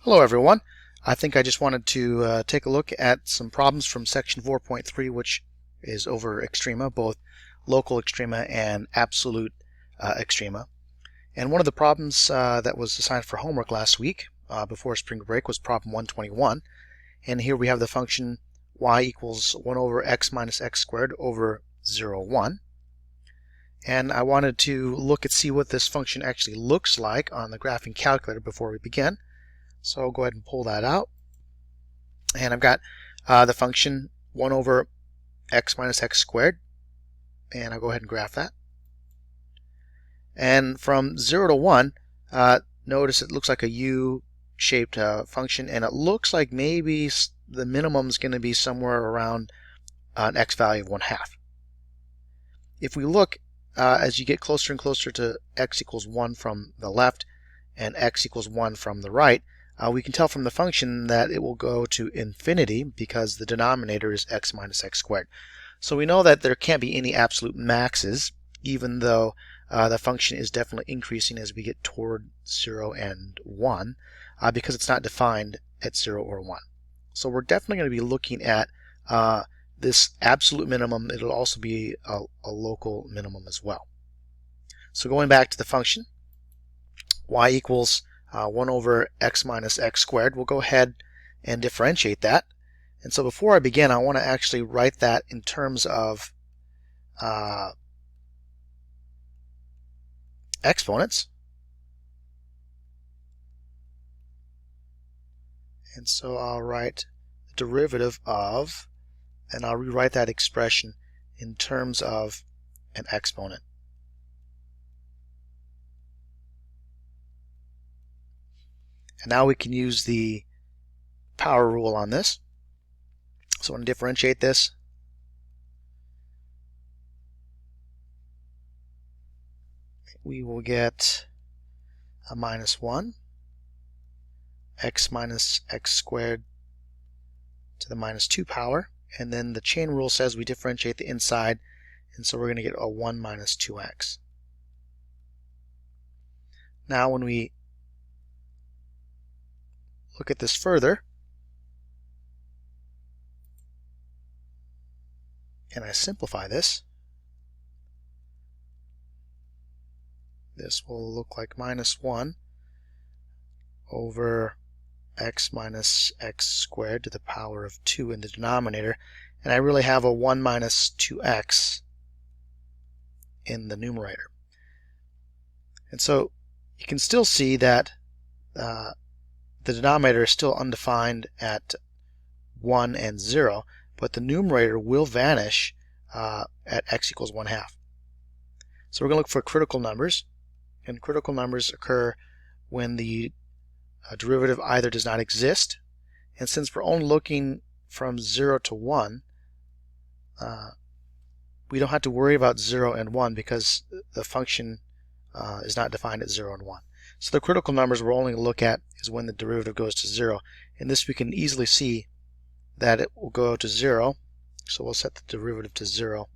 Hello everyone. I think I just wanted to take a look at some problems from section 4.3, which is over extrema, both local extrema and absolute extrema. And one of the problems that was assigned for homework last week before spring break was problem 121. And here we have the function y equals 1 over x minus x squared over 0, 1. And I wanted to look and see what this function actually looks like on the graphing calculator before we begin. So I'll go ahead and pull that out. And I've got the function 1 over x minus x squared. And I'll go ahead and graph that. And from 0 to 1, notice it looks like a U-shaped function. And it looks like maybe the minimum is going to be somewhere around an x value of 1/2. If we look as you get closer and closer to x equals 1 from the left and x equals 1 from the right, we can tell from the function that it will go to infinity because the denominator is x minus x squared. So we know that there can't be any absolute maxes, even though the function is definitely increasing as we get toward 0 and 1, because it's not defined at 0 or 1. So we're definitely going to be looking at this absolute minimum. It'll also be a local minimum as well. So going back to the function, y equals 1 over x minus x squared. We'll go ahead and differentiate that. And so before I begin, I want to actually write that in terms of exponents. And so I'll write the derivative of, and I'll rewrite that expression in terms of an exponent. And now we can use the power rule on this. So I'm going to differentiate this. We will get a minus 1, x minus x squared to the minus 2 power. And then the chain rule says we differentiate the inside, and so we're going to get a 1 minus 2x. Now when we look at this further, and I simplify this, this will look like minus 1 over x minus x squared to the power of 2 in the denominator, and I really have a 1 minus 2x in the numerator. And so you can still see that the denominator is still undefined at 1 and 0, but the numerator will vanish at x equals 1/2. So we're going to look for critical numbers, and critical numbers occur when the derivative either does not exist, and since we're only looking from 0 to 1, we don't have to worry about 0 and 1 because the function is not defined at 0 and 1. So the critical numbers we're only going to look at is when the derivative goes to 0. In this we can easily see that it will go to 0, so we'll set the derivative to 0.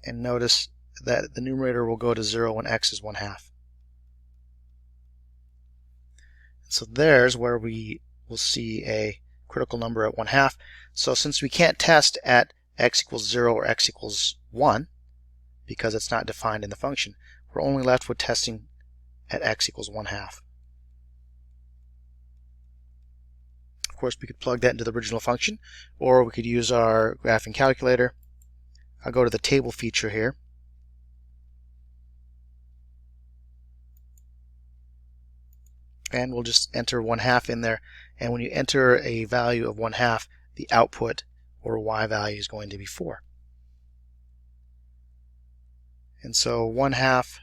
And notice that the numerator will go to 0 when x is 1/2. So there's where we will see a critical number at 1/2. So since we can't test at x equals 0 or x equals 1 because it's not defined in the function, we're only left with testing at x equals 1/2. Of course, we could plug that into the original function, or we could use our graphing calculator. I'll go to the table feature here. And we'll just enter 1/2 in there. And when you enter a value of 1/2, the output or y value is going to be 4. And so 1/2,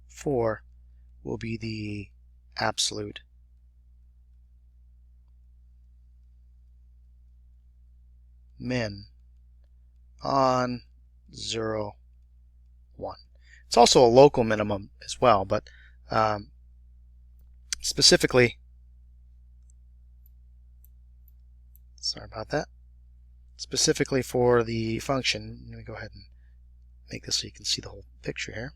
4 will be the absolute min on 0, 1. It's also a local minimum as well, but specifically, sorry about that, specifically for the function. I'm going to go ahead and make this so you can see the whole picture here.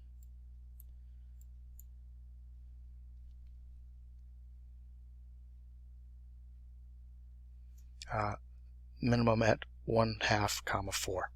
Minimum at 1/2, 4.